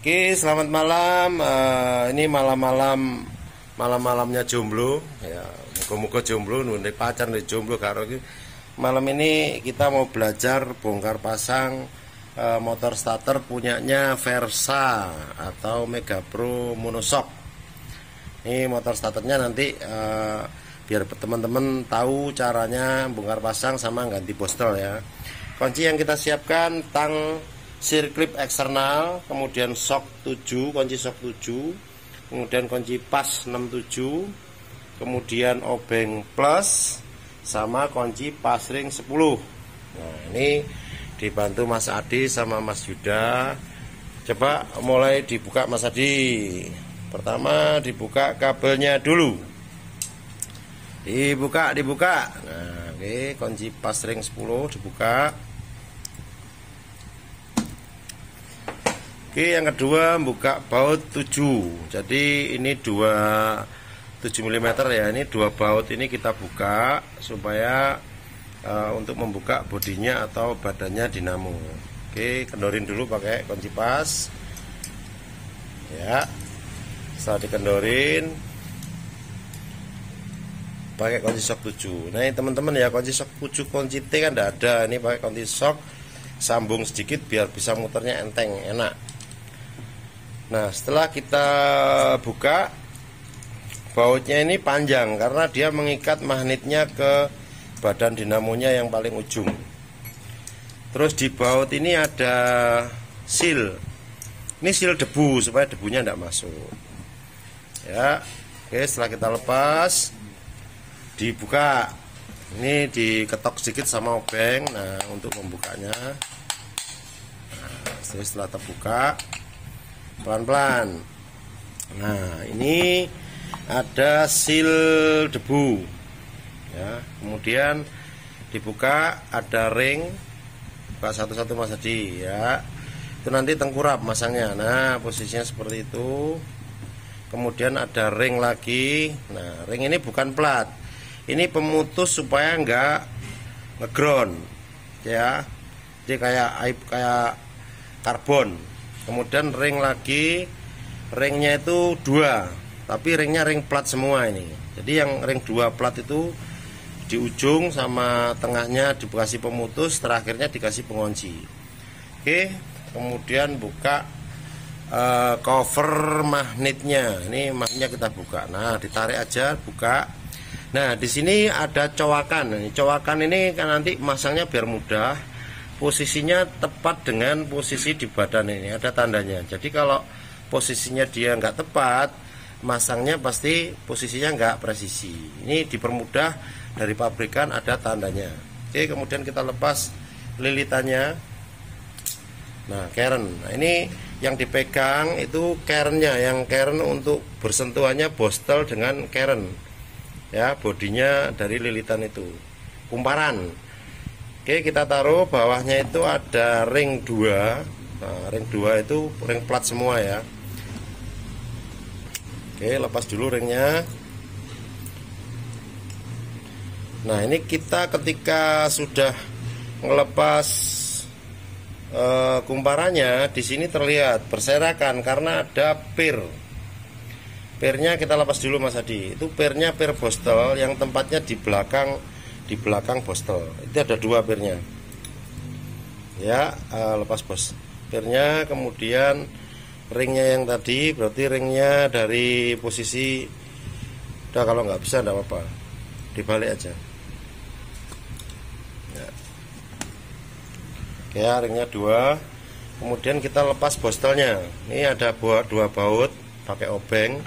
Oke, selamat malam. Ini malamnya jomblo. Ya, muga-muga jomblo, nundi pacar nih jomblo karo iki. Malam ini kita mau belajar bongkar pasang motor starter punyanya Versa atau Mega Pro Monoshock. Ini motor starternya nanti biar teman-teman tahu caranya bongkar pasang sama ganti bostel ya. Kunci yang kita siapkan tang sirklip eksternal, kemudian shock 7, kunci shock 7, kemudian kunci pas 67, kemudian obeng plus sama kunci pas ring 10. Nah, ini dibantu Mas Adi sama Mas Yuda. Coba mulai dibuka Mas Adi. Pertama dibuka kabelnya dulu. Dibuka. Nah, oke, kunci pas ring 10 dibuka. Oke, yang kedua buka baut 7. Jadi ini 7 mm ya. Ini 2 baut ini kita buka supaya untuk membuka bodinya atau badannya dinamo. Oke, kendorin dulu pakai kunci pas. Ya. Setelah dikendorin pakai kunci shock 7. Nah, ini teman-teman ya, kunci shock 7 kunci T kan tidak ada. Ini pakai kunci shock, sambung sedikit biar bisa muternya enteng, enak. Nah, setelah kita buka, bautnya ini panjang karena dia mengikat magnetnya ke badan dinamonya yang paling ujung. Terus di baut ini ada seal. Ini seal debu supaya debunya tidak masuk. Ya, oke, setelah kita lepas, dibuka. Ini diketok sedikit sama obeng. Nah, untuk membukanya. Nah, setelah terbuka, pelan-pelan. Nah, ini ada seal debu ya. Kemudian dibuka, ada ring. Buka satu-satu Mas Adi ya. Itu nanti tengkurap masangnya. Nah, posisinya seperti itu. Kemudian ada ring lagi. Nah, ring ini bukan plat. Ini pemutus supaya enggak ngeground ya. Jadi kayak karbon. Kemudian ring lagi, ringnya itu 2, tapi ringnya ring plat semua ini. Jadi yang ring 2 plat itu di ujung sama tengahnya dikasih pemutus, terakhirnya dikasih pengunci. Oke, kemudian buka cover magnetnya. Ini magnetnya kita buka. Nah, ditarik aja, buka. Nah, di sini ada cowakan. Ini cowakan ini kan nanti masangnya biar mudah. Posisinya tepat dengan posisi di badan ini, ada tandanya. Jadi kalau posisinya dia nggak tepat, masangnya pasti posisinya nggak presisi. Ini dipermudah, dari pabrikan ada tandanya. Oke, kemudian kita lepas lilitannya. Nah, keren. Nah, ini yang dipegang itu kerennya, yang keren untuk bersentuhannya bostel dengan keren. Ya, bodinya dari lilitan itu. Kumparan. Oke, kita taruh bawahnya itu ada ring 2. Nah, ring 2 itu ring plat semua ya. Oke, lepas dulu ringnya. Nah, ini kita ketika sudah melepas kumparannya, di sini terlihat berserakan karena ada pir. Pirnya kita lepas dulu Mas Adi. Itu pirnya pir bostel yang tempatnya di belakang bostel. Itu ada 2 pirnya ya. Lepas pirnya, kemudian ringnya yang tadi, berarti ringnya dari posisi udah, kalau nggak bisa enggak apa-apa, dibalik aja ya. Oke, ringnya 2. Kemudian kita lepas bostelnya. Ini ada 2 baut pakai obeng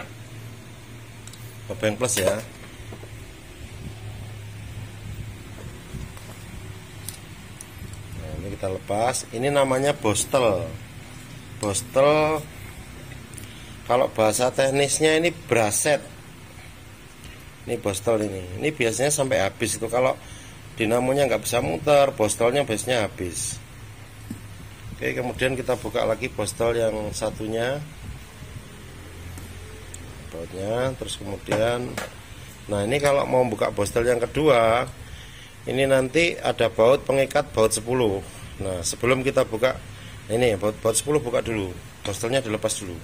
plus ya. Kita lepas. Ini namanya bostel. Bostel kalau bahasa teknisnya ini braset. Ini bostel ini. Ini biasanya sampai habis itu. Kalau dinamonya nggak bisa muter, bostelnya biasanya habis. Oke, kemudian kita buka lagi bostel yang satunya. Bautnya, terus kemudian nah, ini kalau mau buka bostel yang kedua, ini nanti ada baut pengikat baut 10. Nah, sebelum kita buka ini baut 10 buka dulu. bostelnya dilepas dulu.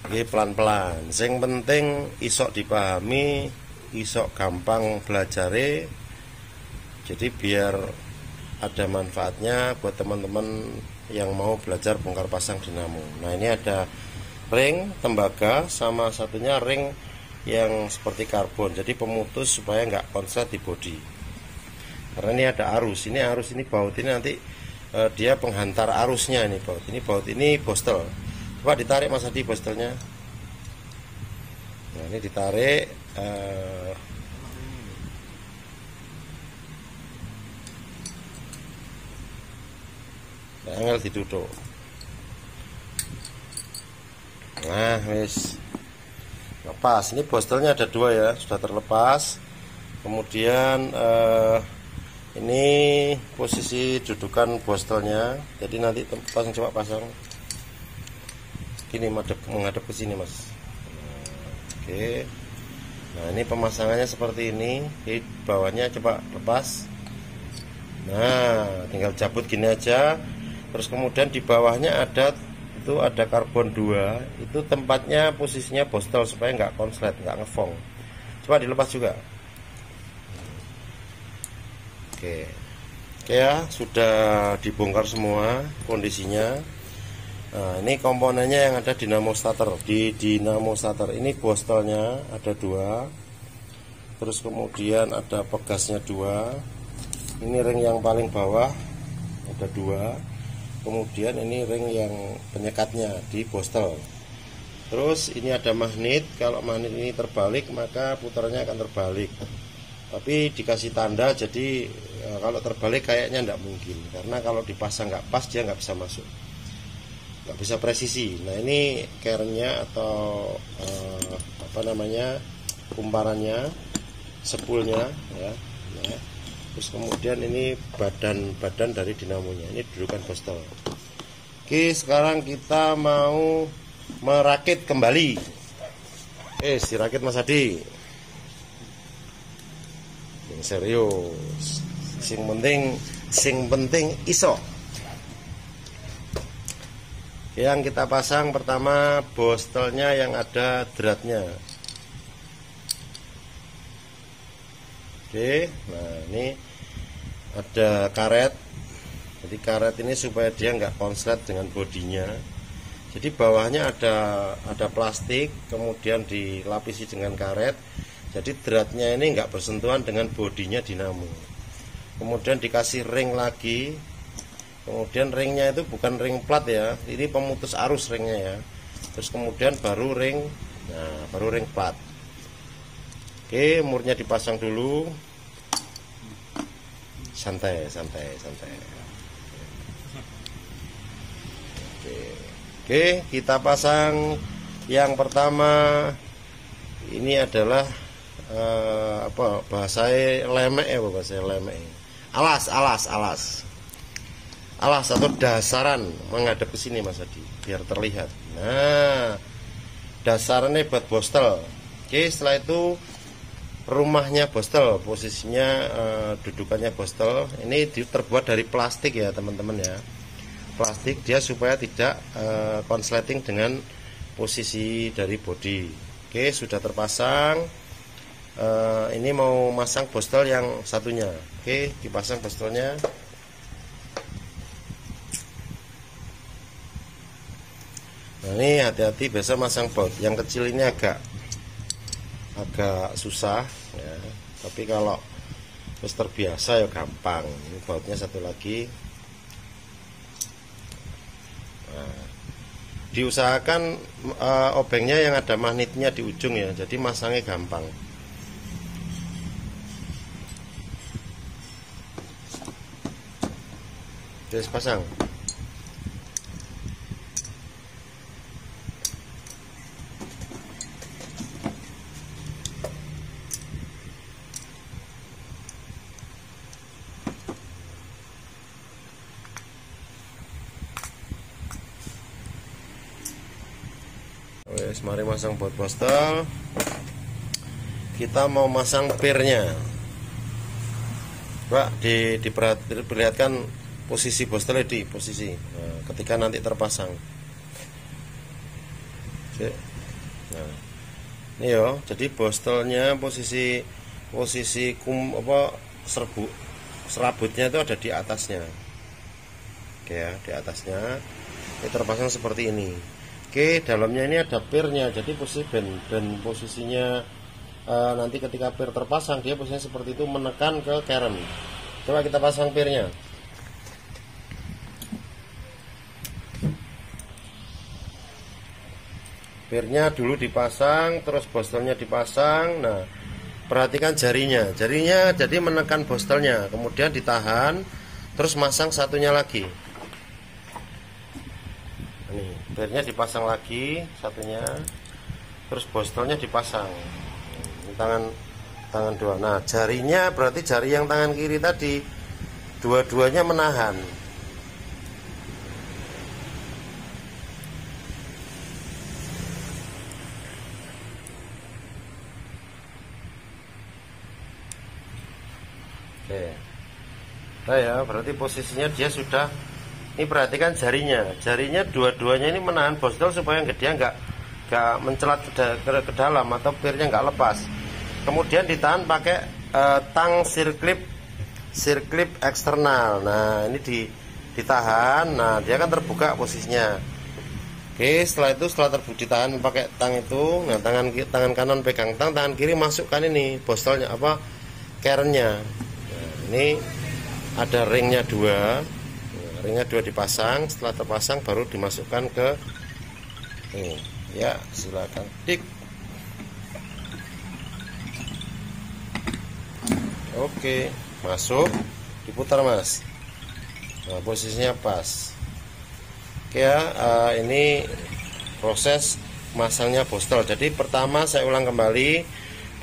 Oke, pelan-pelan. Yang penting isok dipahami, isok gampang belajare. Jadi biar ada manfaatnya buat teman-teman yang mau belajar bongkar pasang dinamo. Nah, ini ada ring tembaga sama satunya ring yang seperti karbon, jadi pemutus supaya nggak konslet di bodi. Karena ini ada arus, ini arus, ini baut ini nanti dia penghantar arusnya. Ini baut ini bostel. Coba ditarik Mas Adi bostelnya. Nah, ini ditarik. Angel ditutup. Nah, wis lepas. Ini bostelnya ada dua ya, sudah terlepas. Kemudian ini posisi dudukan bostelnya. Jadi nanti pasang, coba pasang. Gini menghadap ke sini, Mas. Oke. Nah, ini pemasangannya seperti ini. Di bawahnya coba lepas. Nah, tinggal cabut gini aja. Terus kemudian di bawahnya ada karbon 2, itu tempatnya posisinya bostel supaya nggak konslet, nggak ngefong. Coba dilepas juga. Oke ya, sudah dibongkar semua kondisinya. Nah, ini komponennya yang ada dinamo starter. Di dinamo starter ini bostelnya ada 2, terus kemudian ada pegasnya 2. Ini ring yang paling bawah ada 2. Kemudian ini ring yang penyekatnya di bostel. Terus ini ada magnet. Kalau magnet ini terbalik maka putarannya akan terbalik. Tapi dikasih tanda, jadi kalau terbalik kayaknya tidak mungkin. Karena kalau dipasang nggak pas dia nggak bisa masuk, nggak bisa presisi. Nah, ini kerennya atau kumparannya, sepulnya ya. Nah, terus kemudian ini badan dari dinamonya, ini dudukan bostel. Oke, sekarang kita mau merakit kembali. Dirakit Mas Adi. Yang serius. Sing penting iso. Yang kita pasang pertama bostelnya yang ada dratnya. Oke, nah ini ada karet. Jadi karet ini supaya dia nggak konslet dengan bodinya. Jadi bawahnya ada plastik, kemudian dilapisi dengan karet. Jadi dratnya ini nggak bersentuhan dengan bodinya dinamo. Kemudian dikasih ring lagi. Kemudian ringnya itu bukan ring plat ya, ini pemutus arus ringnya ya. Terus kemudian baru ring plat. Oke, murnya dipasang dulu. Santai. Oke, kita pasang yang pertama. Ini adalah bahasa lemek ya, alas atau dasaran menghadap ke sini Mas Adi biar terlihat. Nah, dasarannya buat bostel. Oke, setelah itu rumahnya bostel, posisinya dudukannya bostel. Ini terbuat dari plastik ya teman-teman ya, plastik dia supaya tidak konsleting dengan posisi dari bodi. Oke, sudah terpasang. Ini mau masang bostel yang satunya. Oke, dipasang bostelnya. Nah, ini hati-hati, biasa masang baut yang kecil ini agak susah ya, tapi kalau terus terbiasa ya gampang. Ini bautnya satu lagi. Nah, diusahakan obengnya yang ada magnetnya di ujung ya, jadi masangnya gampang. Terus pasang. Wes, mari masang baut bostel. Kita mau masang pirnya. Pak, diperlihatkan posisi bostelnya di posisi ketika nanti terpasang. Nah, ini yo, jadi bostelnya posisi serabutnya itu ada di atasnya. Oke ya, di atasnya ini terpasang seperti ini. Oke, dalamnya ini ada pirnya, jadi posisi dan posisinya nanti ketika pir terpasang dia posisinya seperti itu, menekan ke keren. Coba kita pasang pirnya. Pirnya dulu dipasang, terus bostelnya dipasang. Nah, perhatikan jarinya jadi menekan bostelnya, kemudian ditahan, terus masang satunya lagi. Ini pirnya dipasang lagi satunya, terus bostelnya dipasang. Ini tangan dua. Nah, jarinya berarti jari yang tangan kiri tadi dua-duanya menahan. Oke. Nah ya, berarti posisinya dia sudah. Ini perhatikan jarinya dua-duanya ini menahan bostel supaya dia nggak mencelat ke dalam atau pirnya nggak lepas. Kemudian ditahan pakai tang sirklip eksternal. Nah, ini ditahan. Nah, dia kan terbuka posisinya. Oke, setelah itu ditahan pakai tang itu. Nah, tangan kanan pegang tang, tangan kiri masukkan ini bostelnya kerennya. Nah, ini ada ringnya dua. Ringnya dua dipasang, setelah terpasang baru dimasukkan ke ini. Ya, silakan dik. Oke, masuk, diputar mas. Nah, posisinya pas. Oke ya, ini proses masangnya bostel. Jadi pertama saya ulang kembali,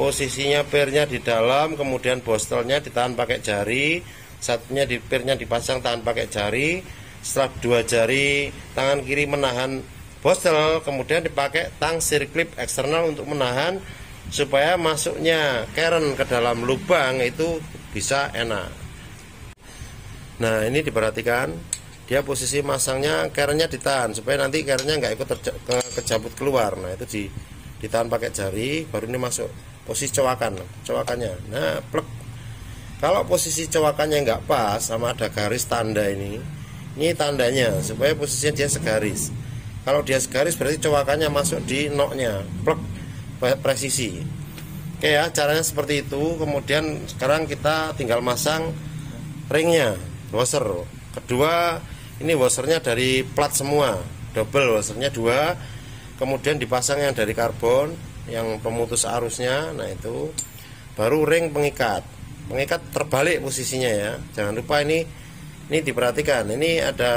posisinya pirnya di dalam, kemudian bostelnya ditahan pakai jari. Satunya pirnya dipasang, tahan pakai jari. Setelah dua jari tangan kiri menahan bostel, kemudian dipakai tang sirklip eksternal untuk menahan supaya masuknya keren ke dalam lubang itu bisa enak. Nah, ini diperhatikan, dia posisi masangnya kerennya ditahan supaya nanti kerennya nggak ikut kejabut keluar. Nah, itu ditahan pakai jari, baru ini masuk posisi cowakannya. Nah, plek. Kalau posisi cowakannya nggak pas sama ada garis tanda ini tandanya supaya posisinya dia segaris. Kalau dia segaris berarti cowakannya masuk di noknya, plek, presisi. Oke ya, caranya seperti itu. Kemudian sekarang kita tinggal masang ringnya, washer. Kedua, ini washernya dari plat semua, double washernya dua. Kemudian dipasang yang dari karbon, yang pemutus arusnya. Nah, itu baru ring pengikat terbalik posisinya ya. Jangan lupa ini diperhatikan. Ini ada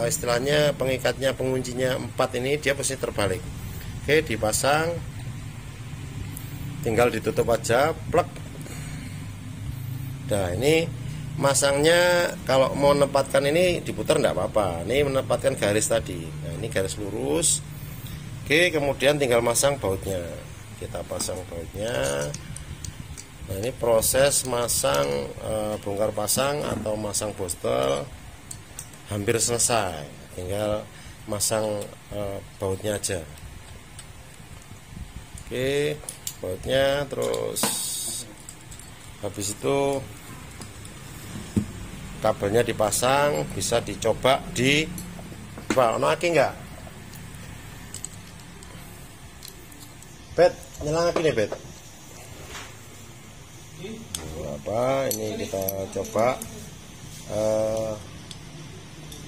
istilahnya pengikatnya, penguncinya 4 ini dia posisi terbalik. Oke, dipasang. Tinggal ditutup aja, plek. Nah, ini masangnya kalau mau menempatkan ini diputar enggak apa-apa. Ini menempatkan garis tadi. Nah, ini garis lurus. Oke, kemudian tinggal masang bautnya. Kita pasang bautnya. Nah, ini proses masang bongkar pasang atau masang bostel hampir selesai, tinggal masang bautnya aja. Oke, bautnya, terus habis itu kabelnya dipasang, bisa dicoba di aki enggak? Bet, nyelang aki nih bet. Ini kita coba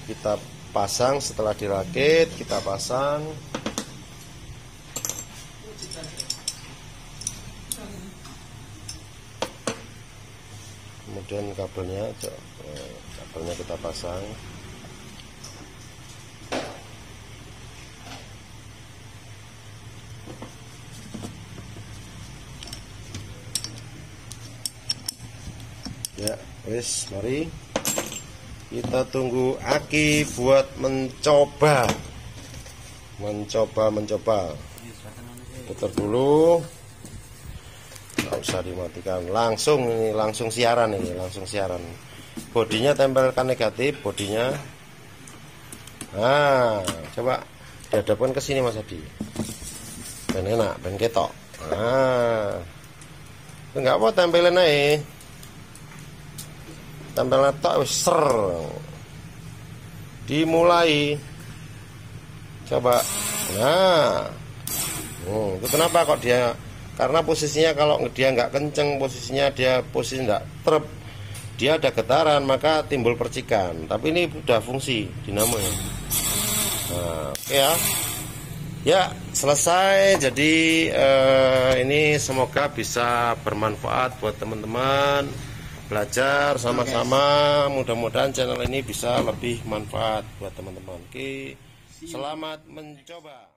kita pasang. Setelah dirakit kita pasang, kemudian kabelnya kita pasang. Ya, wis, mari kita tunggu aki buat mencoba. Putar dulu. nggak usah dimatikan, langsung ini, langsung siaran ini, langsung siaran. Bodinya tempelkan negatif, bodinya. Nah, coba dihadapkan ke sini Mas Adi. Ben enak, ben ketok. Nah, enggak apa tempelin aja. Tempelin tok wis ser. Dimulai. Coba. Nah. Itu kenapa kok dia? Karena posisinya kalau dia nggak kenceng, posisinya dia posisi nggak trep, dia ada getaran, maka timbul percikan. Tapi ini udah fungsi dinamo ya. Nah, oke ya. Ya, selesai. Jadi ini semoga bisa bermanfaat buat teman-teman belajar sama-sama. Mudah-mudahan channel ini bisa lebih manfaat buat teman-teman. Oke, selamat mencoba.